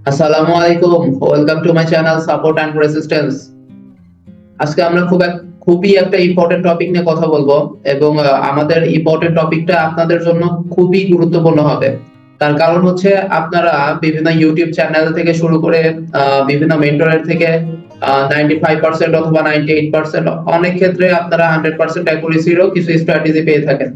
আসসালামু আলাইকুম, welcome to my channel support and resistance. আজকে আমরা খুবই একটা ইম্পর্টেন্ট টপিক নিয়ে কথা বলবো এবং আমাদের ইম্পর্টেন্ট টপিকটা আপনাদের জন্য খুবই গুরুত্বপূর্ণ হবে। তার কারণ হচ্ছে আপনারা বিভিন্ন ইউটিউব চ্যানেল থেকে শুরু করে বিভিন্ন মেন্টরের থেকে 95% অথবা 98% অনেক ক্ষেত্রে আপনারা 100% অ্যাকুরেসিরও কিছু স্ট্র্যাটেজি পেয়ে থাকেন।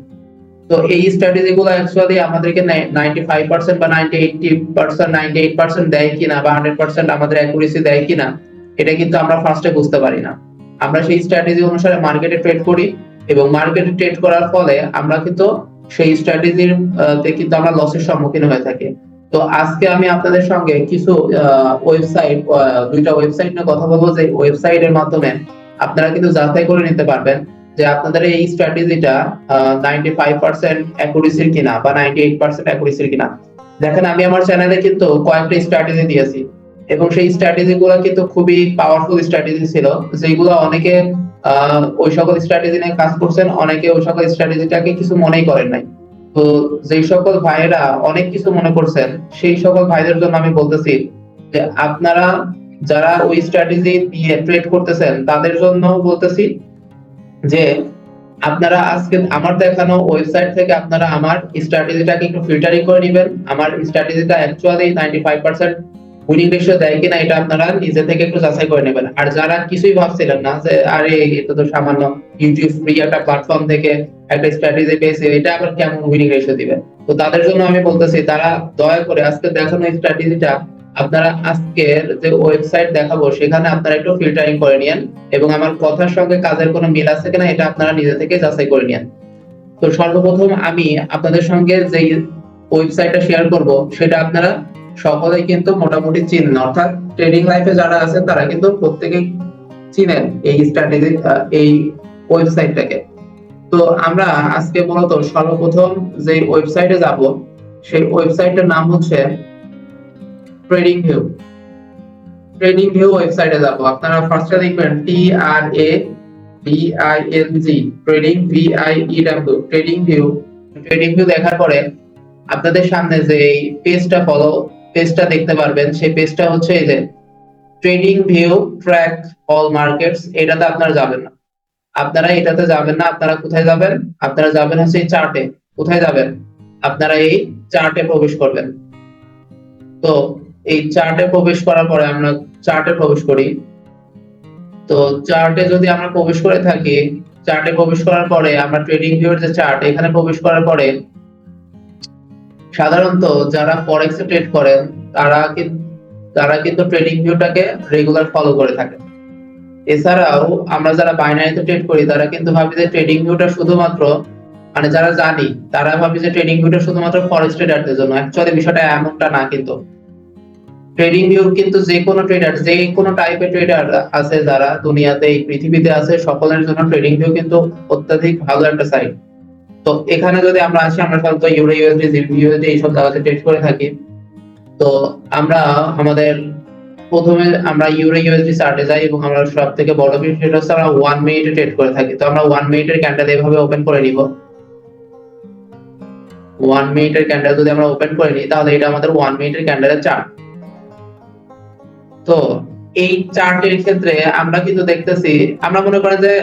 তো এই স্ট্র্যাটেজি গুলো অ্যাকচুয়ালি আমাদেরকে 95% বা 98% 98% দেয় কিনা বা 100% আমাদের অ্যাকুরেসি দেয় কিনা, এটা কিন্তু আমরা ফার্স্টে বুঝতে পারি না। আমরা সেই স্ট্র্যাটেজি অনুসারে মার্কেটে ট্রেড করি এবং মার্কেটে ট্রেড করার ফলে আমরা কিন্তু সেই স্ট্র্যাটেজির তে কিন্তু আমরা লসের সম্মুখীন হয়ে থাকি। তো আজকে আমি আপনাদের সঙ্গে কিছু ওয়েবসাইট, দুইটা ওয়েবসাইট নিয়ে কথা বলবো, যে ওয়েবসাইটের মাধ্যমে আপনারা কিন্তু যাচাই করে নিতে পারবেন যে আপনাদের এই স্ট্র্যাটেজিটা 95% অ্যাকুরেসির কিনা বা 98% অ্যাকুরেসির কিনা। দেখেন, আমি আমার চ্যানেলে কিন্তু কয়েকটা স্ট্র্যাটেজি দিয়েছি এবং সেই স্ট্র্যাটেজি গুলো কিন্তু খুবই পাওয়ারফুল স্ট্র্যাটেজি ছিল, যেগুলো অনেকে ওই সকল স্ট্র্যাটেজি নিয়ে কাজ করছেন, অনেকে ওই সকল স্ট্র্যাটেজিটাকে কিছু মনেই করেন নাই। তো যেই সকল ভাইয়েরা অনেক কিছু মনে করছেন, সেই সকল ভাইদের জন্য আমি বলতেছি যে আপনারা যারা ওই স্ট্র্যাটেজি নিয়ে ট্রেড করতেছেন তাদের জন্য বলতেছি যে আপনারা আজকে আমার দেখানো ওয়েবসাইট থেকে আপনারা আমার স্ট্র্যাটেজিটাকে একটু ফিল্টারিং করে নেবেন। আমার স্ট্র্যাটেজিটা অ্যাকচুয়ালি 95% উইনিং রেশিও দেয় কিনা, এটা আপনারা নিজে থেকে একটু যাচাই করে নেবেন। আর যারা কিছুই ভাবছিলেন না যে আরে এটা তো সামান্য ইউটিউব ফ্রি একটা প্ল্যাটফর্ম থেকে একটা স্ট্র্যাটেজি পেয়েছে, এটা আবার কেমন উইনিং রেশিও দিবে, তো তাদের জন্য আমি বলতেছি তারা দয়া করে আজকে দেখানো স্ট্র্যাটেজিটা আপনারা আজকের যে ওয়েবসাইট দেখাবো সেখানে আপনারা একটু ফিল্টারিং করে নিয়েন এবং আমার কথার সঙ্গে কাজের কোনো মিল আছে কিনা এটা আপনারা নিজে থেকে যাচাই করে নিয়েন। তো সর্বপ্রথম আমি আপনাদের সঙ্গে যে ওয়েবসাইটটা শেয়ার করব সেটা আপনারা সকলেই কিন্তু মোটামুটি চিনেন, অর্থাৎ ট্রেডিং লাইফে যারা আছেন তারা কিন্তু প্রত্যেকেই চিনেন এই স্ট্র্যাটেজি, এই ওয়েবসাইটটাকে। তো আমরা আজকে মূলত সর্বপ্রথম যে ওয়েবসাইটে যাব সেই ওয়েবসাইটের নাম হচ্ছে ট্রেডিং ভিউ। ট্রেডিং ভিউ ওয়েবসাইটে যাব, আপনারা ফার্স্টে লিখবেন TRADING, trading VIEW, trading view. Trading view দেখার পরে আপনাদের সামনে যে পেজটা পেজটা দেখতে পারবেন, সেই পেজটা হচ্ছে এই যে trading view track all markets. এটাতে আপনারা যাবেন না, আপনারা এটাতে যাবেন না। আপনারা কোথায় যাবেন? আপনারা যাবেন হচ্ছে এই চার্টে। কোথায় যাবেন? আপনারা এই চার্টে প্রবেশ করবেন। তো এই চার্টে প্রবেশ করার পরে আমরা চার্টে প্রবেশ করি। তো চার্টে যদি আমরা প্রবেশ করে থাকি, চার্টে প্রবেশ করার পরে আমরা ট্রেডিং ভিউর যে চার্ট, এখানে প্রবেশ করার পরে সাধারণত যারা ফরেক্স এ ট্রেড করেন তারা কিন্তু ট্রেডিং ভিউটাকে রেগুলার ফলো করে থাকে। এছাড়াও আমরা যারা বাইনারিতে ট্রেড করি তারা কিন্তু ভাবি যে ট্রেডিং ভিউটা শুধুমাত্র, মানে যারা জানি তারা ভাবি যে ট্রেডিং ভিউটা শুধুমাত্র ফরেক্স ট্রেডারদের জন্য। অ্যাকচুয়ালি বিষয়টা এমনটা না। কিন্তু ট্রেডিং ভিউ কিন্তু যে কোনো ট্রেডার, যে কোনো টাইপের ট্রেডার আছে যারা দুনিয়াতে এই পৃথিবীতে আছে, সকলের জন্য ট্রেডিং ভিউ কিন্তু অত্যাধিক ভালো একটা সাইট। তো এখানে যদি আমরা আসি, আমরা সাধারণত ইউরো ইউএসডি ইউএসডি এইসব জায়গাতে ট্রেড করে থাকি। তো আমরা আমাদের প্রথমে আমরা ইউরো ইউএসডি চার্টে যাই এবং আমরা সব থেকে বড় বিষয় সেটা হচ্ছে আমরা 1 মিনিটে ট্রেড করে থাকি। তো আমরা 1 মিনিটের ক্যান্ডেল এভাবে ওপেন করে নিব। 1 মিনিটের ক্যান্ডেল যদি আমরা ওপেন করে নিই তাহলে এটা আমাদের 1 মিনিটের ক্যান্ডেলের চার্ট। তো এই চার্টের ক্ষেত্রে আমরা কিন্তু দেখতেছি, আমরা মনে করেন যে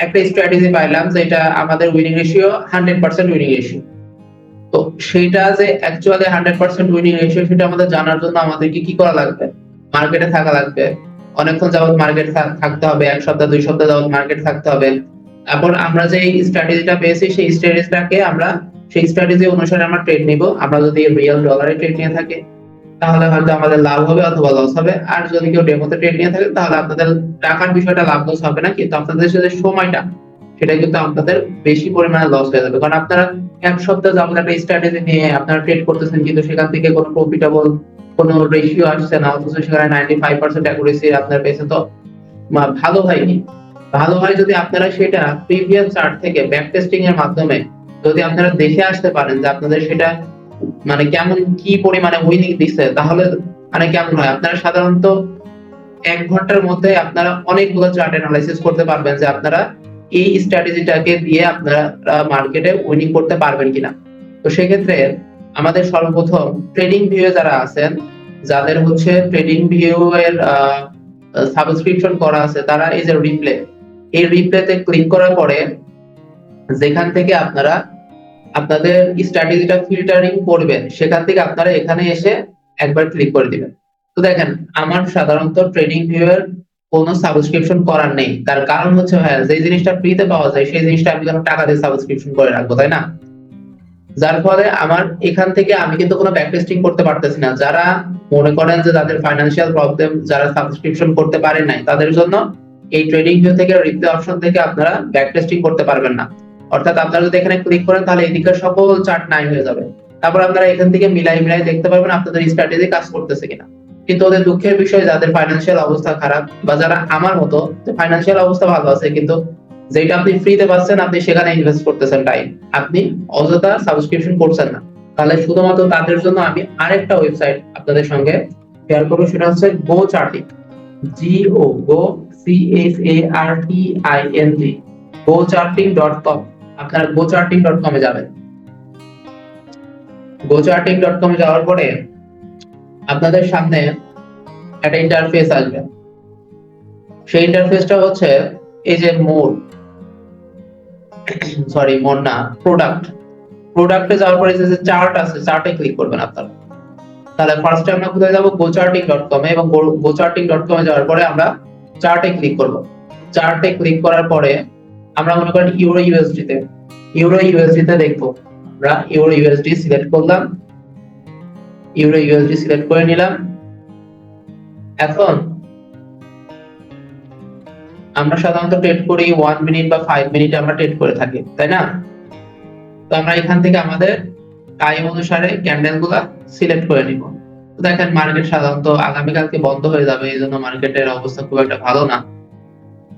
একটা স্ট্র্যাটেজি পাইলাম যে এটা আমাদের উইনিং রেশিও 100% উইনিং রেশিও। তো সেটা যে অ্যাকচুয়ালি 100% উইনিং রেশিও সেটা আমাদের জানার জন্য আমাদেরকে কি করা লাগবে? মার্কেটে থাকা লাগবে। অনেকক্ষণ যাবত মার্কেটে থাকতে হবে, 1 সপ্তাহ 2 সপ্তাহ যাবত মার্কেটে থাকতে হবে। তারপর আমরা যে স্ট্র্যাটেজিটা পেয়েছি সেই স্ট্র্যাটেজিটাকে আমরা সেই স্ট্র্যাটেজি অনুসারে আমরা ট্রেড নিব। আমরা যদি রিয়েল ডলারে ট্রেড নিয়ে থাকি তাহলে হয়তো আমাদের লাভ হবে অথবা লস হবে। আর যদি কেউ ডেমোতে ট্রেড নিয়ে থাকে তাহলে আপনাদের টাকার বিষয়টা লাভ লস হবে না, কিন্তু আপনাদের যে সময়টা সেটা কিন্তু আপনাদের বেশি পরিমাণে লস হয়ে যাবে। কারণ আপনারা 1 সপ্তাহ যাবত একটা স্ট্র্যাটেজি নিয়ে আপনারা ট্রেড করতেছেন কিন্তু সেখান থেকে কোনো প্রফিটেবল কোনো রেশিও আসছে না, অথচ সেখানে 95% অ্যাকুরেসি আপনার পেয়েছে। তো ভালো হয়নি। ভালো হয় যদি আপনারা সেটা প্রিভিয়াস চার্ট থেকে ব্যাক টেস্টিং এর মাধ্যমে যদি আপনারা দেখে আসতে পারেন যে আপনাদের সেটা মানে কেমন কি পরিমাণে উইনিং দিচ্ছে, তাহলে মানে কেমন হয়। আপনারা সাধারণত 1 ঘন্টার মধ্যে আপনারা অনেকগুলো চার্ট অ্যানালাইসিস করতে পারবেন যে আপনারা এই স্ট্র্যাটেজিটাকে দিয়ে আপনারা মার্কেটে উইনিং করতে পারবেন কিনা। তো সেক্ষেত্রে আমাদের সর্বপ্রথম ট্রেডিং ভিউয়ে যারা আছেন যাদের হচ্ছে ট্রেডিং ভিউ এর সাবস্ক্রিপশন করা আছে তারা এই যে রিপ্লে, এই রিপ্লেতে ক্লিক করার পরে যেখান থেকে আপনারা আপনাদের স্ট্র্যাটেজিটা ফিল্টারিং করবেন সেখান থেকে আপনারা এখানে এসে একবার ক্লিক করে দিবেন। তো দেখেন আমার সাধারণত ট্রেডিং ভিউ এর কোনো সাবস্ক্রিপশন করার নেই, তার কারণ হচ্ছে ভাইয়া যে জিনিসটা ফ্রিতে পাওয়া যায় সেই জিনিসটা আমি কেন টাকা দিয়ে সাবস্ক্রিপশন করে রাখবো, তাই না? যার ফলে আমার এখান থেকে আমি কিন্তু কোনো ব্যাক টেস্টিং করতে পারতেছি না। যারা মনে করেন যে তাদের ফাইন্যান্সিয়াল প্রবলেম, যারা সাবস্ক্রিপশন করতে পারেন নাই তাদের জন্য এই ট্রেডিং ভিউ থেকে রিপ্লে অপশন থেকে আপনারা ব্যাক টেস্টিং করতে পারবেন না। অর্থাৎ আপনারা যদি এখানে ক্লিক করেন তাহলে এদিকে সকল চার্ট নাই হয়ে যাবে। তারপর আপনারা এখান থেকে মিলাই মিলাই দেখতে পারবেন আপনাদের স্ট্র্যাটেজি কাজ করতেছে কিনা। কিন্তু ওদের দুঃখের বিষয় যাদের ফাইন্যান্সিয়াল অবস্থা খারাপ বা যারা আমার মতো যে ফাইন্যান্সিয়াল অবস্থা ভালো আছে কিন্তু যেটা আপনি ফ্রিতে পাচ্ছেন আপনি সেখানে ইনভেস্ট করতেছেন টাইম, আপনি অযথা সাবস্ক্রিপশন করছেন না, তাহলে শুধুমাত্র তাদের জন্য আমি আরেকটা ওয়েবসাইট আপনাদের সঙ্গে শেয়ার করবো, সেটা হচ্ছে গো চার্টিং, গো CHARTING, gocharting.com। আপনারা gocharting.com এ যাবেন। gocharting.com এ যাওয়ার পরে আপনাদের সামনে একটা ইন্টারফেস আসবে। সেই ইন্টারফেসটা হচ্ছে এই যে প্রোডাক্টে যাওয়ার পরে যে চার্ট আছে চার্টে ক্লিক করবেন আপনারা। তাহলে ফার্স্টে আমরা কোথায় যাব? gocharting.com এ, এবং gocharting.com এ যাওয়ার পরে আমরা চার্টে ক্লিক করব। চার্টে ক্লিক করার পরে আমরা মনে করেন ইউরো ইউএসডি তে দেখবো। আমরা ইউরো ইউএসডি সিলেক্ট করলাম, ইউরো ইউএসডি সিলেক্ট করে নিলাম। এখন আমরা সাধারণত ট্রেড করি 1 মিনিট বা 5 মিনিট আমরা ট্রেড করে থাকি, তাই না? তো আমরা এখান থেকে আমাদের টাইম অনুসারে ক্যান্ডেল গুলা সিলেক্ট করে নিব। তো দেখেন মার্কেট সাধারণত আগামীকালকে বন্ধ হয়ে যাবে, এই জন্য মার্কেটের অবস্থা খুব একটা ভালো না।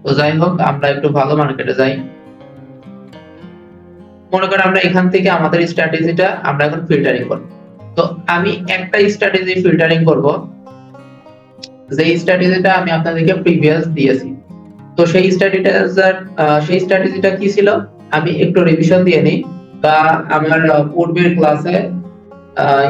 তো যাই হোক আমরা একটু ভালো মার্কেটে যাই। মনে করেন আমরা এখান থেকে আমাদের স্ট্র্যাটেজিটা আমরা এখন ফিল্টারিং করব। তো আমি একটা স্ট্র্যাটেজি ফিল্টারিং করব, যে স্ট্র্যাটেজিটা আমি আপনাদেরকে প্রিভিয়াস দিয়েছি। তো সেই স্ট্র্যাটেজিটা কি ছিল আমি একটু রিভিশন দিয়ে নিই, বা আমার পূর্বের ক্লাসে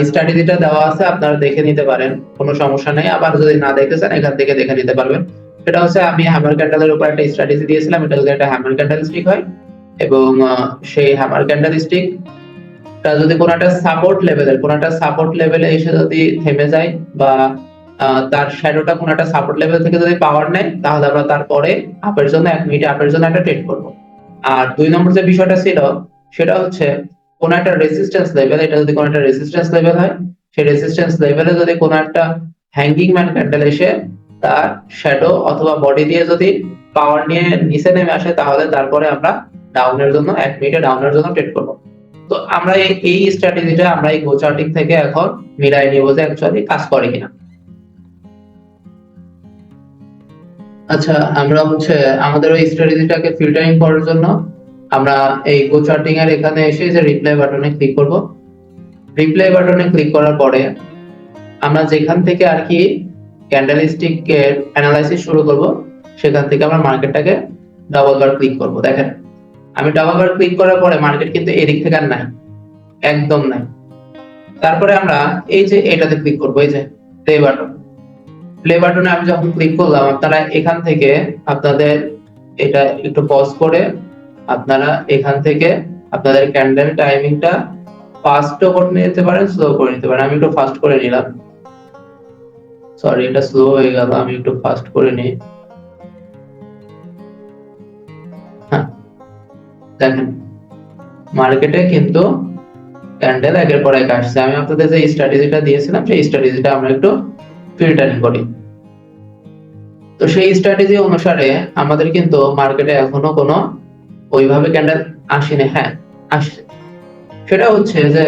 স্ট্র্যাটেজিটা দেওয়া আছে, আপনারা দেখে নিতে পারেন, কোনো সমস্যা নেই। আবার যদি না দেখেছেন এখান থেকে দেখে নিতে পারবেন। সেটা হচ্ছে আমি হ্যামার ক্যান্ডেলের উপর একটা স্ট্র্যাটেজি দিয়েছিলাম, এটা যদি একটা হ্যামার ক্যান্ডেল স্টিক হয় এবং সেই হ্যামার ক্যান্ডেল স্টিকটা যদি কোনো একটা সাপোর্ট লেভেলে এসে যদি থেমে যায় বা তার শ্যাডোটা কোনো একটা সাপোর্ট লেভেল থেকে যদি পাওয়ার নেয় তাহলে আমরা তারপরে আপের জন্য 1 মিনিটে আপের জন্য একটা ট্রেড করব। আর 2 নম্বর যে বিষয়টা ছিল সেটা হচ্ছে কোন একটা রেজিস্ট্যান্স লেভেল, এটা যদি কোন একটা রেজিস্ট্যান্স লেভেল হয়, সেই রেজিস্ট্যান্স লেভেলে যদি কোন একটা হ্যাঙ্গিং ম্যান ক্যান্ডেল এসে তার শ্যাডো অথবা বডি দিয়ে যদি পাওয়ার নিয়ে নিচে নেমে আসে তাহলে তারপরে আমরা ডাউনের জন্য 1 মিনিটে ডাউনের জন্য ট্রেড করব। তো আমরা এই স্ট্র্যাটেজিটা আমরা এই গো চার্টিং থেকে এখন মিলাই নিব যে অ্যাকচুয়ালি কাজ করে কিনা। আচ্ছা, আমরা হচ্ছে আমাদের ওই স্ট্র্যাটেজিটাকে ফিল্টারিং করার জন্য আমরা এই গো চার্টিং এর এখানে এসে যে রিপ্লাই বাটনে ক্লিক করব। রিপ্লাই বাটনে ক্লিক করার পরে আমরা যেখান থেকে আর কি ক্যান্ডেলস্টিক এর অ্যানালাইসিস শুরু করব সেখান থেকে আমরা মার্কেটটাকে ডাবল বার ক্লিক করব। দেখেন আমি ডাবল বার ক্লিক করার পরে মার্কেট কিন্তু এদিক থেকে আর নাই, একদম নাই। তারপরে আমরা এই যে এটাতে ক্লিক করব, এই যে প্লে বাটনে আমি যখন ক্লিক করলাম আপনারা এখান থেকে আপনাদের এটা একটু পজ করে আপনারা এখান থেকে আপনাদের ক্যান্ডেল টাইমিংটা ফাস্টও করে নিতে পারেন, স্লো করে নিতে পারেন। আমি একটু ফাস্ট করে নিলাম, সরি এটা স্লো হয়ে গেল, আমি একটু ফাস্ট করে নিই। হ্যাঁ দেখেন মার্কেটে কিন্তু ক্যান্ডেল একের পর এক আসছে। আমি আপনাদের যে স্ট্র্যাটেজিটা দিয়েছিলাম সেই স্ট্র্যাটেজিটা আমরা একটু ফিল্টারিং করি। তো সেই স্ট্র্যাটেজি অনুসারে আমাদের কিন্তু মার্কেটে এখনো কোনো ওইভাবে ক্যান্ডেল আসেনি। হ্যাঁ আসছে, সেটা হচ্ছে যে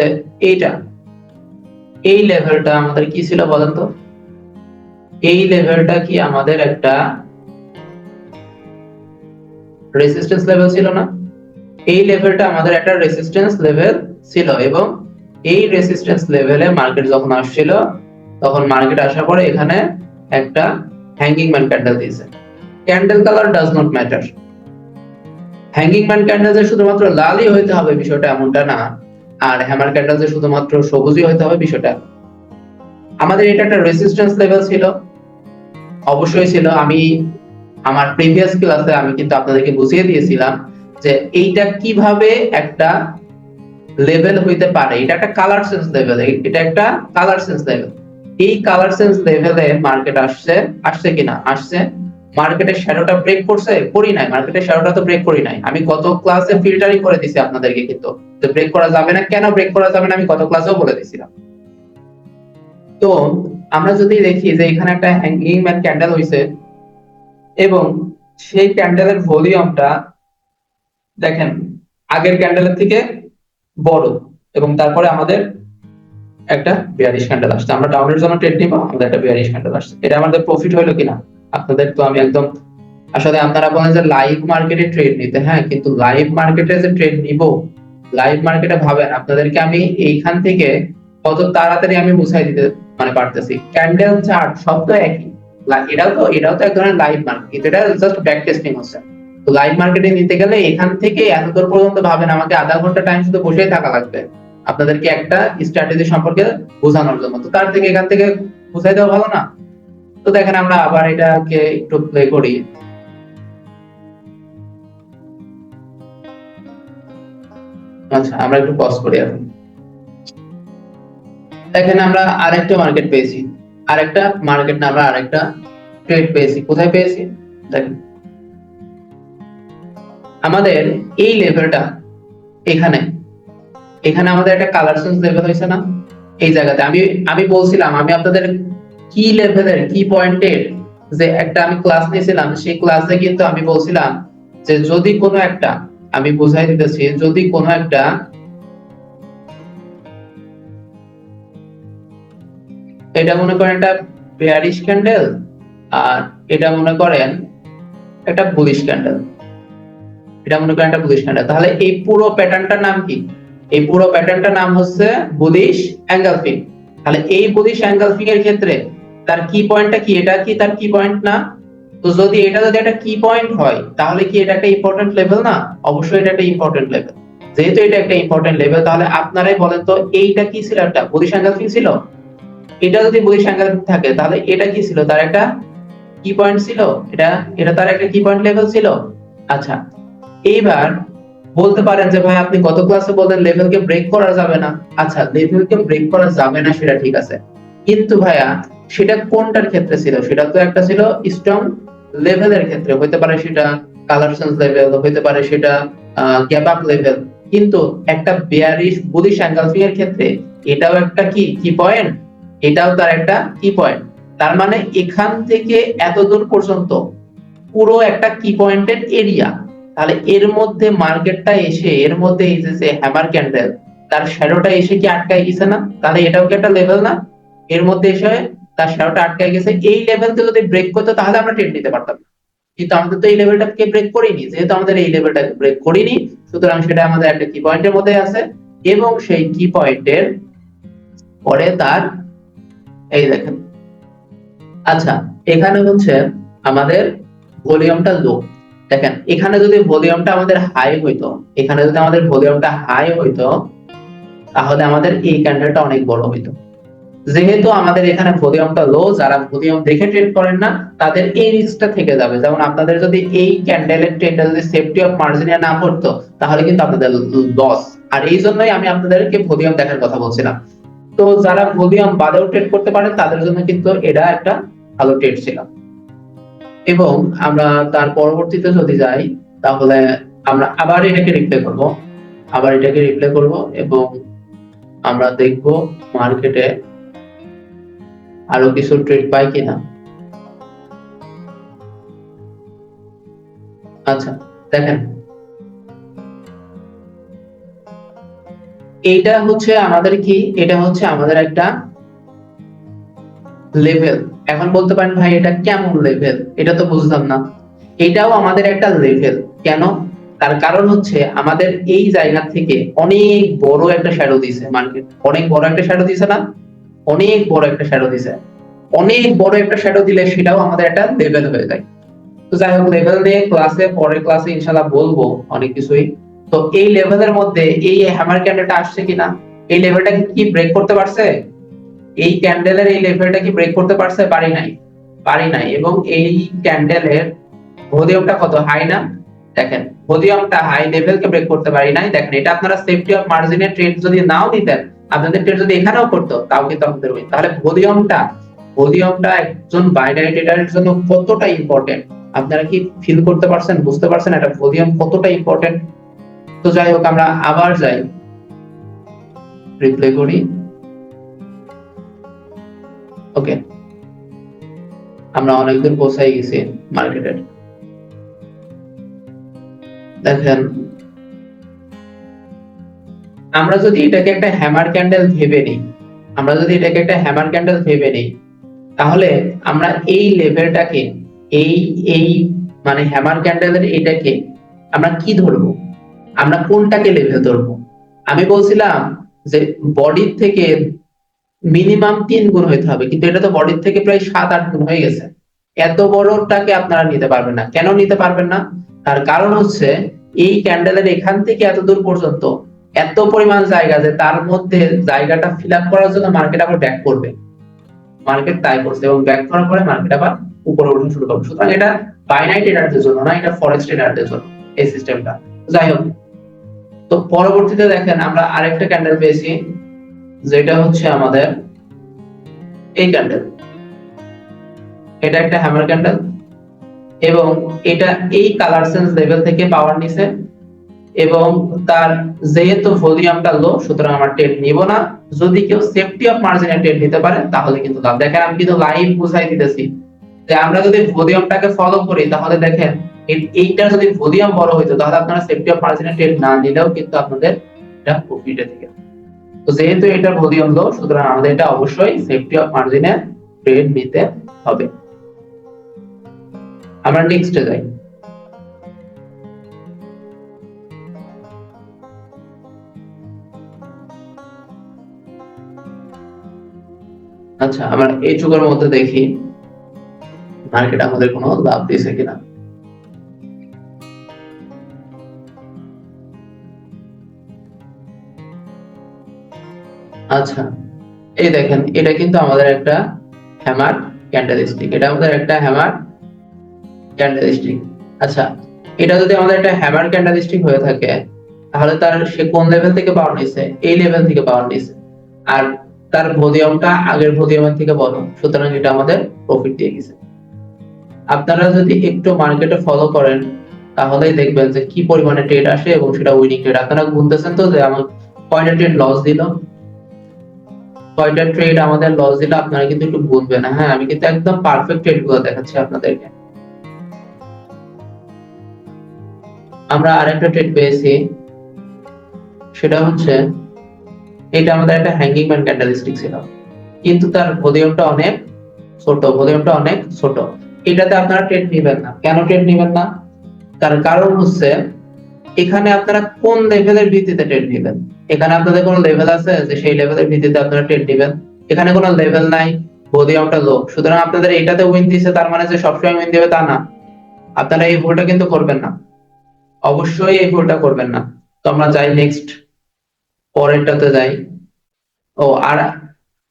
এই লেভেলটা আমাদের কি ছিল বলেন তো? এই লেভেলটা কি আমাদের একটা রেজিস্ট্যান্স লেভেল ছিল না? এই লেভেলটা আমাদের একটা রেজিস্ট্যান্স লেভেল ছিল, এবং এই রেজিস্ট্যান্স লেভেলে মার্কেট যখন আসছিল তখন মার্কেট আসার পরে এখানে একটা হ্যাঙ্গিং ম্যান ক্যান্ডেল দিয়েছে। Candle colour does not matter. Hanging man candle যে শুধুমাত্র লালই হইতে হবে বিষয়টা এমনটা না, আর হ্যামার ক্যান্ডেল যে শুধুমাত্র সবুজই হইতে হবে বিষয়টা। আমাদের এটা একটা রেজিস্ট্যান্স লেভেল ছিল, অবশ্যই ছিল। আমি আমার প্রিভিয়াস ক্লাসে আমি কিন্তু আপনাদেরকে বুঝিয়ে দিয়েছিলাম যে এইটা কিভাবে একটা লেভেল হইতে পারে। এটা একটা কালার সেন্স লেভেল, এটা একটা কালার সেন্স লেভেল। এই কালার সেন্স লেভেলে মার্কেট আসছে কিনা? আসছে। মার্কেটের শ্যাডোটা ব্রেক করছে? করি নাই। মার্কেটের শ্যাডোটা তো ব্রেক করি নাই। আমি গত ক্লাসে ফিল্টারিং করে দিছি আপনাদেরকে, কিন্তু যে ব্রেক করা যাবে না, কেন ব্রেক করা যাবে না আমি গত ক্লাসেও বলে দিছিলাম। তো আমরা যদি দেখি যে এখানে একটা হ্যাঙ্গিং ম্যান ক্যান্ডেল হইছে এবং সেই ক্যান্ডেলের ভলিউমটা দেখেন আগের ক্যান্ডেলের থেকে বড়, এবং তারপরে আমাদের একটা বেয়ারিশ ক্যান্ডেল আসছে। আমরা ডাউনের জন্য ট্রেড নিব, আমাদের একটা বেয়ারিশ ক্যান্ডেল আসছে। এটা আমাদের প্রফিট হলো কিনা আপনাদের তো আমি একদম, আসলে আপনারা বলেন যে লাইভ মার্কেটে ট্রেড নিতে, হ্যাঁ, কিন্তু লাইভ মার্কেটে যে ট্রেড নিব, লাইভ মার্কেটে ভাবেন আপনাদেরকে আমি এইখান থেকে কত তাড়াতাড়ি আমি বুঝাই দিতে মানে পারতেছি। ক্যান্ডেল চার্ট সব তো একই, এটাও তো এক ধরনের লাইভ মার্কেট, কিন্তু এটা জাস্ট ব্যাক টেস্টিং হচ্ছে। তো লাইভ মার্কেটে নিতে গেলে এখান থেকে এত দূর পর্যন্ত ভাবেন আমাকে আধা ঘন্টা টাইম শুধু বসেই থাকা লাগবে আপনাদেরকে একটা স্ট্র্যাটেজি সম্পর্কে বোঝানোর জন্য। তো তার থেকে এখান থেকে বুঝাই দেওয়া ভালো না? তো দেখেন আমরা আবার এটাকে একটু প্লে করি। আচ্ছা, আমরা একটু পজ করি এখন। এখানে আমরা আরেকটা মার্কেট পেয়েছি, আরেকটা মার্কেট না, আমরা আরেকটা ট্রেড পেয়েছি। কোথায় পেয়েছি? দেখেন আমাদের এই লেভেলটা এখানে, এখানে আমাদের একটা কালার সেন্স লেভেল হয়েছে না? এই জায়গাতে আমি আমি বলছিলাম, আমি আপনাদের কি লেভেলের কি পয়েন্টের যে একটা আমি ক্লাস নিয়েছিলাম, সেই ক্লাসে কিন্তু আমি বলছিলাম যে যদি কোনো একটা, আমি বুঝাই দিতেছি, যদি কোনো একটা এটা মনে করেন একটা বেয়ারিশ ক্যান্ডেল আর এটা মনে করেন একটা বুলিশ ক্যান্ডেল, এটা মনে করেন একটা বুলিশ ক্যান্ডেল, তাহলে এই পুরো প্যাটার্নটার নাম কি? এই পুরো প্যাটার্নটার নাম হচ্ছে বুলিশ এঙ্গেলফিং। তাহলে এই বুলিশ এঙ্গেলফিং এর ক্ষেত্রে তার কি পয়েন্টটা কি? এটা কি তার কি পয়েন্ট না? তো যদি এটা যদি একটা কি পয়েন্ট হয় তাহলে কি এটা একটা ইম্পর্টেন্ট লেভেল না? অবশ্যই এটা একটা ইম্পর্টেন্ট লেভেল। যেহেতু এটা একটা ইম্পর্টেন্ট লেভেল, তাহলে আপনারাই বলেন তো এইটা কি ছিল? একটা বুলিশ এঙ্গেলফিং ছিল। এটা যদি বুলিশ এঙ্গেলফিং থাকে তাহলে এটা কি ছিল? তার একটা কি পয়েন্ট ছিল। এটা এটা তার একটা কি পয়েন্ট লেভেল ছিল। আচ্ছা, এইবার বলতে পারেন যে ভাই আপনি গত ক্লাসে বললেন লেভেলকে ব্রেক করা যাবে না। আচ্ছা, লেভেলকে ব্রেক করা যাবে না সেটা ঠিক আছে, কিন্তু ভাইয়া সেটা কোনটার ক্ষেত্রে ছিল? সেটা তো একটা ছিল স্ট্রং লেভেলের ক্ষেত্রে, হতে পারে সেটা কালার সেন্স লেভেল, হতে পারে সেটা গ্যাপ আপ লেভেল, কিন্তু একটা বেয়ারিশ বুলিশ এঙ্গেলফিং এর ক্ষেত্রে এটাও একটা কি পয়েন্ট, এটাও তার একটা কি পয়েন্ট। তার মানে এখান থেকে এত দূর পর্যন্ত পুরো একটা কি পয়েন্টের এরিয়া। তাহলে এর মধ্যে মার্কেটটা এসে, এর মধ্যে এই যে হ্যামার ক্যান্ডেল, তার শ্যাডোটা এসে কি আটকায় গেছে না? তাহলে এটাও কি একটা লেভেল না? এর মধ্যে এসে তার শ্যাডোটা আটকায় গেছে, এই লেভেলকে যদি ব্রেক করতো তাহলে আমরা ট্রেড নিতে পারতাম। কিন্তু আমাদের তো এই লেভেলটাকে ব্রেক করিনি, যেহেতু আমাদের এই লেভেলটাকে ব্রেক করিনি, সুতরাং সেটা আমাদের একটা কি পয়েন্টের মধ্যে আছে, এবং সেই কি পয়েন্টের পরে তার এই দেখেন। আচ্ছা, এখানে হচ্ছে আমাদের ভলিউমটা লো। দেখেন এখানে যদি ভলিউমটা আমাদের হাই হইতো, এখানে যদি আমাদের ভলিউমটা হাই হইতো তাহলে আমাদের এই ক্যান্ডেলটা অনেক বড় হইতো। যেহেতু আমাদের এখানে ভলিউমটা লো, যারা ভলিউম দেখে ট্রেড করেন না তাদের এই রিস্কটা থেকে যাবে। যেমন আপনাদের যদি এই ক্যান্ডেলের ট্রেডটা যদি সেফটি অফ মার্জিনে না পড়তো তাহলে কিন্তু আপনাদের লস। আর এই জন্যই আমি আপনাদেরকে ভলিউম দেখার কথা বলছিলাম। তো যারা ভলিউম বাদেও ট্রেড করতে পারেন তাদের জন্য কিন্তু এটা একটা ভালো ট্রেড ছিল। এবং আমরা তার পরবর্তীতে যদি যাই তাহলে আমরা আবার এটাকে রিপ্লে করব, আবার এটাকে রিপ্লে করব, এবং আমরা দেখব মার্কেটে আরো কিছু ট্রেড পাই কিনা। আচ্ছা, দেখেন এইটা হচ্ছে আমাদের কি, এটা হচ্ছে আমাদের একটা লেভেল। এখন বলতে পারেন ভাই এটা কেমন লেভেল? এটা তো বুঝলাম না। এটাও আমাদের একটা লেভেল। কেন? তার কারণ হচ্ছে আমাদের এই জায়গা থেকে অনেক বড় একটা শ্যাডো দিছে মার্কেট, অনেক বড় একটা শ্যাডো দিছে না? অনেক বড় একটা শ্যাডো দিছে। অনেক বড় একটা শ্যাডো দিলে সেটাও আমাদের একটা লেভেল হয়ে যায়। তো যাই হোক, লেভেল নিয়ে পরের ক্লাসে ইনশাআল্লাহ বলবো অনেক কিছুই। তো এই লেভেলের মধ্যে এই হ্যামার ক্যান্ডেলটা আসছে কিনা, এই লেভেলটা কি ব্রেক করতে পারছে? এই ক্যান্ডেলের এই লেভেলটা কি ব্রেক করতে পারছে? পারি নাই। এবং এই ক্যান্ডেলের ভলিউমটা কত হাই না? দেখেন ভলিউমটা হাই লেভেলকে ব্রেক করতে পারি নাই। দেখেন এটা আপনারা সেফটি অফ মার্জিনের ট্রেড যদি নাও নিতেন, আপনাদের ট্রেড যদি এখানেও করতো, তাও কিন্তু আপনাদের উইন। তাহলে ভলিউমটা একজন বাইনারি ট্রেডারের জন্য কতটা ইম্পর্টেন্ট আপনারা কি ফিল করতে পারছেন, বুঝতে পারছেন এটা ভলিউম কতটা ইম্পর্টেন্ট? তো যাই হোক, আমরা আবার যাই, রিপ্লে করি। ওকে, আমরা অনেক দূর পৌঁছাই গেছি মার্কেটের। দেখেন আমরা যদি এটাকে একটা হ্যামার ক্যান্ডেল ভেবে নিই, তাহলে আমরা এই লেভেলটাকে, এই মানে হ্যামার ক্যান্ডেলের এটাকে আমরা কি ধরবো, আমরা কোনটাকে লেভেল ধরবো? আমি বলছিলাম যে বডির থেকে মিনিমাম 3 গুণ হইতে হবে, কিন্তু এটা তো বডির থেকে প্রায় 7-8 গুণ হয়ে গেছে। এত বড়টাকে আপনারা নিতে পারবেন না। কেন নিতে পারবেন না? তার কারণ হচ্ছে এই ক্যান্ডেলের এখান থেকে এত দূর পর্যন্ত এত পরিমাণ জায়গা, যে তার মধ্যে জায়গাটা ফিল আপ করার জন্য মার্কেট আবার ব্যাক করবে। মার্কেট তাই করছে, এবং ব্যাক করার পরে মার্কেট আবার উপরে উঠতে শুরু করবে। সুতরাং এটা বাইনারি ট্রেডারদের জন্য না, এটা ফরেক্স ট্রেডারদের জন্য এই সিস্টেমটা। যাই হোক, তো পরবর্তীতে দেখেন আমরা আরেকটা ক্যান্ডেল পেয়েছি, যেটা হচ্ছে আমাদের এই ক্যান্ডেল। এটা একটা হ্যামার ক্যান্ডেল, এবং এটা এই কালার সেন্স লেভেল থেকে পাওয়ার নিছে, এবং তার যেহেতু ভলিউমটা লো, সুতরাং আমরা ট্রেড নিব না। যদি কেউ সেফটি অফ মার্জিনে ট্রেড নিতে পারে তাহলে কিন্তু লাভ। দেখেন আমি কিন্তু লাইভ বুঝাই দিতেছি যে আমরা যদি ভলিউমটাকে ফলো করি, তাহলে দেখেন এইটা যদি ভলিউম বড় হইতো, তাহলে আপনারা সেফটি অফ মার্জিনে ট্রেড না নিলেও কিন্তু আপনাদের এটা প্রফিটে থেকে। তো যেহেতু এটা ভলিউম লো, সুতরাং আমাদের এটা অবশ্যই সেফটি অফ মার্জিনে ট্রেড নিতে হবে। আমরা নেক্সটে যাই। আচ্ছা, আমরা এই যুগের মধ্যে দেখি মার্কেট আমাদের কোনো লাভ দিয়েছে কিনা। আচ্ছা, এই দেখেন এটা কিন্তু আমাদের একটা হ্যামার ক্যান্ডেলস্টিক, আচ্ছা, এটা যদি আমাদের একটা হ্যামার ক্যান্ডেলস্টিক হয়ে থাকে, তাহলে তার সে কোন লেভেল থেকে পাওয়ার নিছে? এই লেভেল থেকে পাওয়ার নিছে, আর তার ভলিউমটা আগের ভলিউমের থেকে বড়, সুতরাং এটা আমাদের প্রফিট দিয়ে গেছে। আপনারা যদি একটু মার্কেটে ফলো করেন, তাহলেই দেখবেন যে কি পরিমাণে ট্রেড আসে এবং সেটা উইনিং ট্রেড। আপনারা গুনতেছেন তো যে আমার কয়টা ট্রেড লস দিল, আপনারা কিন্তু একটু গুনবেন। হ্যাঁ, আমি কিন্তু একদম পারফেক্ট ট্রেড গুলো দেখাচ্ছি আপনাদেরকে। আমরা আরেকটা ট্রেড পেয়েছি, সেটা হচ্ছে এটা আমাদের একটা হ্যাঙ্গিং ম্যান ক্যান্ডেলস্টিক ছিল, কিন্তু তার ভলিউমটা অনেক ছোট। এটাতে আপনারা ট্রেড নেবেন না। কেন ট্রেড নেবেন না? তার কারণ হচ্ছে এখানে আপনারা কোন লেভেলের ভিত্তিতে ট্রেড নেবেন? এখানে আপনাদের কোনো লেভেল আছে যে সেই লেভেলের ভিত্তিতে আপনারা ট্রেড নেবেন? এখানে কোনো লেভেল নাই, ভলিউমটা লো, সুতরাং আপনাদের এটাতে উইন দিছে তার মানে যে সবসময় উইন দিবে তা না। আপনারা এই ভুলটা কিন্তু করবেন না, অবশ্যই এই ভুলটা করবেন না। তো আমরা যাই নেক্সট, পরেরটাতে যাই। ও আর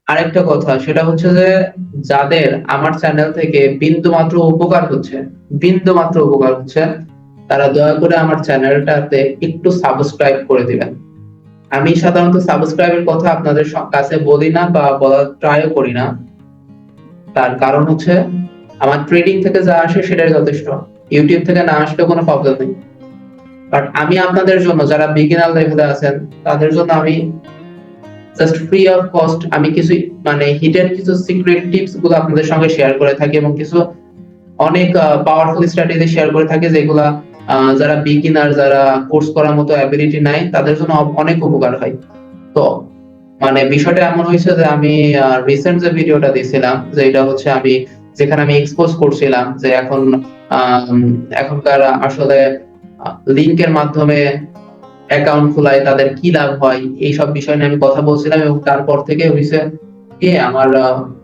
আরেকটা কথা, সেটা হচ্ছে যে যাদের আমার চ্যানেল থেকে বিন্দু মাত্র উপকার হচ্ছে, তারা দয়া করে আমার চ্যানেলটাতে একটু সাবস্ক্রাইব করে দিবেন। আমি সাধারণত সাবস্ক্রাইবের কথা আপনাদের কাছে বলি না বা বলার ট্রাইও করি না। তার কারণ হচ্ছে আমার ট্রেডিং থেকে যা আসে সেটাই যথেষ্ট, ইউটিউব থেকে না আসলে কোনো প্রবলেম নেই। বাট আমি আপনাদের জন্য, যারা বিগিনার লেভেলে আছেন, তাদের জন্য আমি জাস্ট ফ্রি অফ কস্ট আমি কিছু মানে হিডেন কিছু সিক্রেট টিপস গুলো আপনাদের সঙ্গে শেয়ার করে থাকি, এবং কিছু অনেক পাওয়ারফুল স্ট্র্যাটেজি শেয়ার করে থাকি, যেগুলা যারা বিগিনার, যারা কোর্স করার মতো অ্যাবিলিটি নাই, তাদের জন্য অনেক উপকার হয়। তো মানে বিষয়টা এমন হয়েছে যে আমি রিসেন্ট যে ভিডিওটা দিয়েছিলাম, যে এটা হচ্ছে আমি যেখানে আমি এক্সপোজ করছিলাম যে এখনকার আসলে লিংকের মাধ্যমে অ্যাকাউন্ট খোলায় তাদের কি লাভ হয়, এইসব বিষয় নিয়ে আমি কথা বলছিলাম, এবং তারপর থেকে হয়েছে কি আমার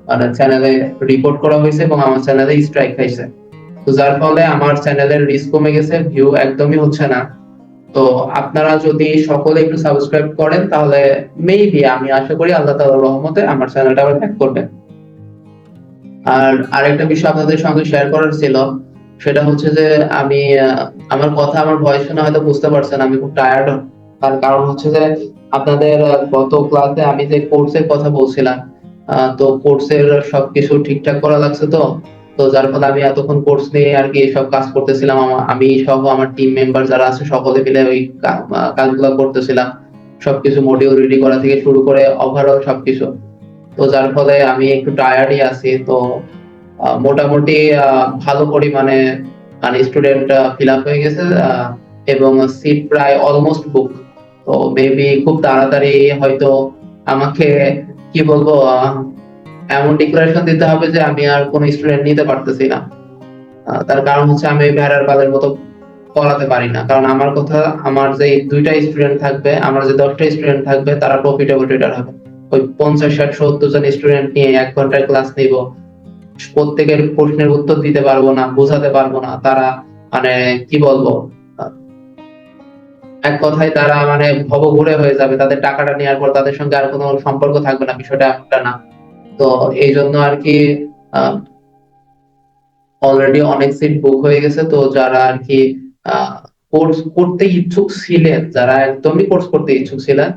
মানে চ্যানেলে রিপোর্ট করা হয়েছে এবং আমার চ্যানেলে স্ট্রাইক খাইছে। তো যার ফলে আমার চ্যানেলের রিস্ক কমে গেছে, ভিউ একদমই হচ্ছে না। তো আপনারা যদি সকলে একটু সাবস্ক্রাইব করেন তাহলে মেবি আমি আশা করি আল্লাহ তাআলার রহমতে আমার চ্যানেলটা আবার ব্যাক করবে। আর আরেকটা বিষয় আপনাদের সঙ্গে শেয়ার করার ছিল, সেটা হচ্ছে যে আমি আমার কথা, আমার ভয়েস শুনে হয়তো বুঝতে পারছেন আমি খুব টায়ার্ড। তার কারণ হচ্ছে যে আপনাদের গত ক্লাসে আমি যে কোর্সের কথা বলছিলাম, তো কোর্সের সবকিছু ঠিকঠাক করা লাগছে তো। তো যার ফলে আমি এতক্ষণ কোর্স নিয়ে আর কি সব কাজ করতেছিলাম। আমি সহ আমার টিম মেম্বার যারা আছে সকলে মিলে ওই কাজগুলো করতেছিলাম। সবকিছু মডিউল রেডি করা থেকে শুরু করে ওভারঅল সবকিছু। তো যার ফলে আমি একটু টায়ার্ডই আছি। তো মোটামুটি ভালো পরিমাণে মানে স্টুডেন্ট ফিল আপ হয়ে গেছে, এবং সিট প্রায় অলমোস্ট বুক। তো মেবি খুব তাড়াতাড়ি হয়তো আমাকে কি বলবো এমন ডিক্লারেশন দিতে হবে যে আমি আর কোনো স্টুডেন্ট নিতে পারতেছি না। তার কারণ হচ্ছে আমি ভেড়ার পালের মতো পড়াতে পারি না। কারণ আমার কথা, আমার যে 2টা স্টুডেন্ট থাকবে, আমার যে 10টা স্টুডেন্ট থাকবে তারা প্রফিটেবল ট্রেডার হবে। ওই 50 60 70 জন স্টুডেন্ট নিয়ে 1 ঘন্টার ক্লাস নিব, প্রত্যেকের প্রশ্নের উত্তর দিতে পারবো না, বোঝাতে পারবো না। তারা মানে কি বলবো, আহ, এক কথায় তারা মানে ভবঘুরে হয়ে যাবে। তাদের টাকাটা নেওয়ার পর তাদের সঙ্গে আর কোনো সম্পর্ক থাকবে না, বিষয়টা এমনটা না। তো এই জন্য আর কি অলরেডি অনেক সিট বুক হয়ে গেছে। তো যারা আর কি কোর্স করতে ইচ্ছুক ছিলেন, যারা একদমই কোর্স করতে ইচ্ছুক ছিলেন,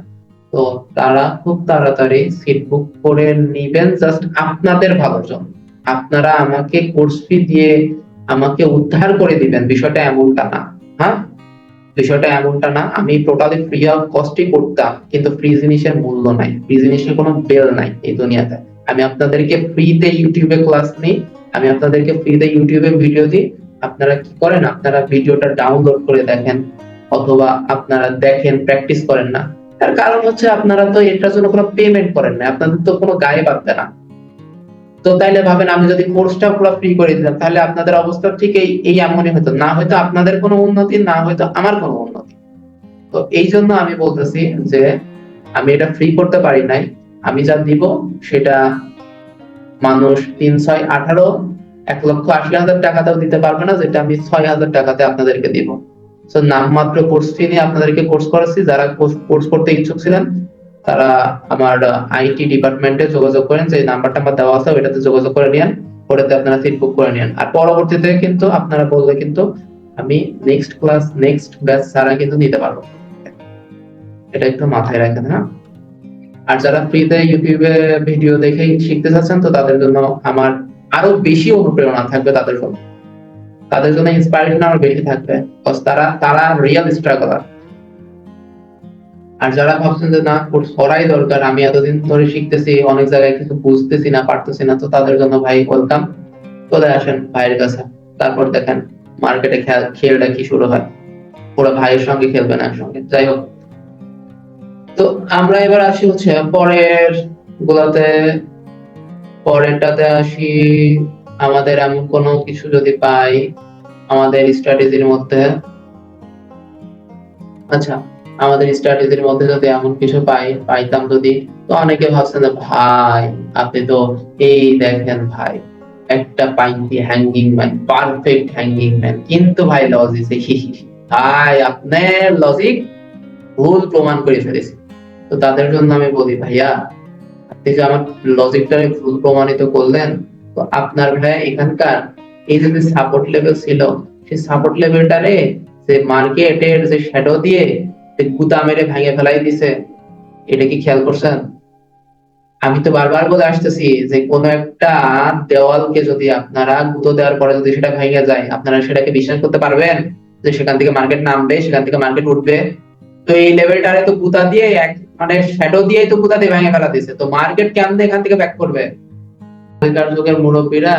তো তারা খুব তাড়াতাড়ি সিট বুক করে নিবেন, জাস্ট আপনাদের ভালোর জন্য। আপনারা আমাকে কোর্স ফি দিয়ে আমাকে উদ্ধার করে দিবেন, বিষয়টা এমনটা না। হ্যাঁ, বিষয়টা এমনটা না। আমি টোটালি ফ্রি অফ কস্টই করতাম, কিন্তু ফ্রি জিনিসের মূল্য নাই, ফ্রি জিনিসের কোনো বেল নাই এই দুনিয়াতে। আমি আপনাদেরকে ফ্রিতে ইউটিউবে ক্লাস নিই, আমি আপনাদেরকে ফ্রিতে ইউটিউবে ভিডিও দিই। আপনারা কি করেন, আপনারা ভিডিওটা ডাউনলোড করে দেখেন, অথবা আপনারা দেখেন প্র্যাকটিস করেন না। তার কারণ হচ্ছে আপনারা তো এটার জন্য কোনো পেমেন্ট করেন না, আপনাদের তো কোনো গায়ে বাঁধবে না। তো তাইলে ভাবেন আমি যদি কোর্সটা পুরো ফ্রি করে দিতাম তাহলে আপনাদের অবস্থা ঠিক এই এই এমনই হতো, না হয়তো আপনাদের কোনো উন্নতি, না হয়তো আমার কোনো উন্নতি। তো এই জন্য আমি বলতেছি যে আমি এটা ফ্রি করতে পারি নাই। আমি যা দিব সেটা মানুষ 3 6 18 1,80,000 টাকাতেও দিতে পারবে না, যেটা আমি 6,000 টাকাতে আপনাদেরকে দিব। তো নামমাত্র কোর্স ফি নিয়ে আপনাদেরকে কোর্স করাচ্ছি। যারা কোর্স করতে ইচ্ছুক ছিলেন তারা আমার আইটি ডিপার্টমেন্টে যোগাযোগ করেন, যে নাম্বারটা আমার দেওয়া আছে ওইটাতে যোগাযোগ করে নিন, ওটাতে আপনারা সিট বুক করে নিন। আর পরবর্তীতে কিন্তু আপনারা বললে কিন্তু আমি নেক্সট ক্লাস, নেক্সট ব্যাচ ছাড়া কিন্তু নিতে পারবো। এটা একটু মাথায় রাখেন, হ্যাঁ। আর যারা ফ্রিতে ইউটিউবে ভিডিও দেখে শিখতে চাচ্ছেন, তো তাদের জন্য আমার আরো বেশি অনুপ্রেরণা থাকবে, তাদের জন্য ইন্সপাইরেশন আরো বেশি থাকবে। তারা তারা রিয়েল স্ট্রাগলার। আর যারা ভাবছেন যে না কোর্স করাই দরকার, আমি এতদিন ধরে শিখতেছি, অনেক জায়গায় কিছু বুঝতেছি না, পারতেছি না, তো তাদের জন্য ভাই ওয়েলকাম, চলে আসেন ভাইয়ের কাছে। তারপর দেখেন মার্কেটে খেলটা কি শুরু হয়, পুরো ভাইয়ের সঙ্গে খেলবেন একসঙ্গে। যাই হোক, তো আমরা এবার আসি হচ্ছে পরের গুলাতে। পরেরটাতে আসি, আমাদের এমন কোনো কিছু যদি পাই আমাদের স্ট্র্যাটেজির মধ্যে। আচ্ছা, আমাদের স্ট্র্যাটেজির মধ্যে যদি এমন কিছু পাইতাম যদি, তো অনেকে ভাবছেন যে ভাই আপনি তো এই দেখেন ভাই, একটা পাইছি hanging man, perfect hanging man, কিন্তু ভাই লজিক ভাই আপনার লজিক ভুল প্রমাণ করে ফেলেছি। তো তাদের জন্য আমি বলি ভাইয়া, আপনি যে আমার লজিকটাকে ভুল প্রমাণিত করলেন, তো আপনার ভাইয়া এখানকার এই যে সাপোর্ট লেভেল ছিল, সেই সাপোর্ট লেভেলটারে যে মার্কেটের যে শ্যাডো দিয়ে যে গুতা মেরে ভেঙে ফেলাই দিছে, এটা কি খেয়াল করছেন? আমি তো বারবার বলে আসতেছি যে কোন একটা দেওয়ালকে যদি আপনারা গুঁতো দেওয়ার পরে যদি সেটা ভেঙে যায়, আপনারা সেটাকে বিশ্বাস করতে পারবেন যে সেখান থেকে মার্কেট নামবে, সেখান থেকে মার্কেট উঠবে? তো এই লেভেলটারে তো গুঁতা দিয়ে মানে শ্যাডো দিয়েই তো গুঁতা দিয়ে ভেঙে ফেলা দিছে, তো মার্কেট কেমনে এখান থেকে ব্যাক করবে? আগেকার যুগের মুরব্বীরা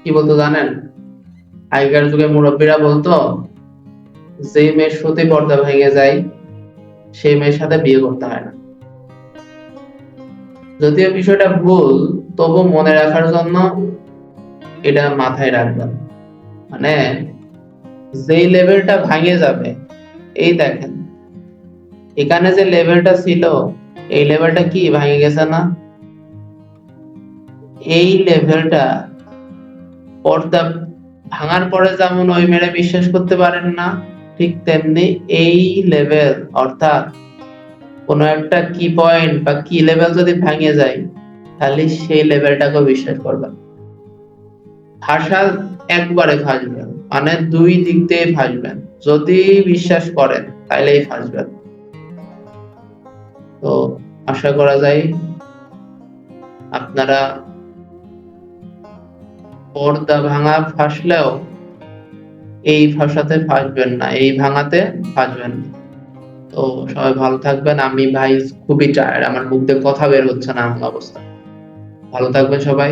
কি বলতো জানেন? আগেকার যুগের মুরব্বীরা বলতো যে মেয়ের সতী পর্দা ভেঙে যায় সেই মেয়ের সাথে বিয়ে করতে হয় না। যদিও বিষয়টা ভুল, তবু মনে রাখার জন্য এটা মাথায় রাখবেন। মানে যেই লেভেলটা ভাঙে যাবে, এই দেখেন এখানে যে লেভেলটা ছিল, এই লেভেলটা কি ভাঙে গেছে না? এই লেভেলটা পর্দা ভাঙার পরে যেমন ওই মেয়েরা বিশ্বাস করতে পারেন না, ঠিক তেমনি এই লেভেল অর্থাৎ কোনো একটা কি পয়েন্ট বা কি লেভেল যদি ভেঙে যায় তাহলে সেই লেভেলটাকে বিশ্বাস করবেন। ভাষা একবারে ফাঁসবেন, মানে দুই দিক দিয়ে ফাঁসবেন। যদি বিশ্বাস করেন তাহলেই ফাঁসবেন। তো আশা করা যায় আপনারা পর্দা ভাঙা ফাঁসলেও এই ভাষাতে ফাঁসবেন না, এই ভাঙাতে ফাঁসবেন না। তো সবাই ভালো থাকবেন। আমি ভাই খুবই টায়ার্ড, আমার মুখ দিয়ে কথা বের হচ্ছে না এমন অবস্থা। ভালো থাকবেন সবাই।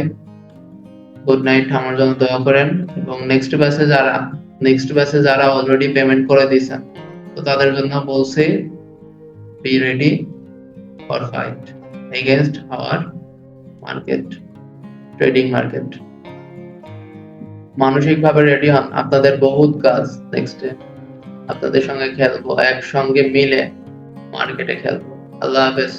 Good night. আমার জন্য দোয়া করেন এবং নেক্সট ব্যাচে যারা অলরেডি পেমেন্ট করে দিয়েছেন তো তাদের জন্য বলছি be ready for fight against our market, trading market. মানসিকভাবে রেডি হন, আপনাদের বহুত কাজ নেক্সটে। আপনাদের সঙ্গে খেলবো, একসঙ্গে মিলে মার্কেটে খেলবো। আল্লাহ হাফেজ।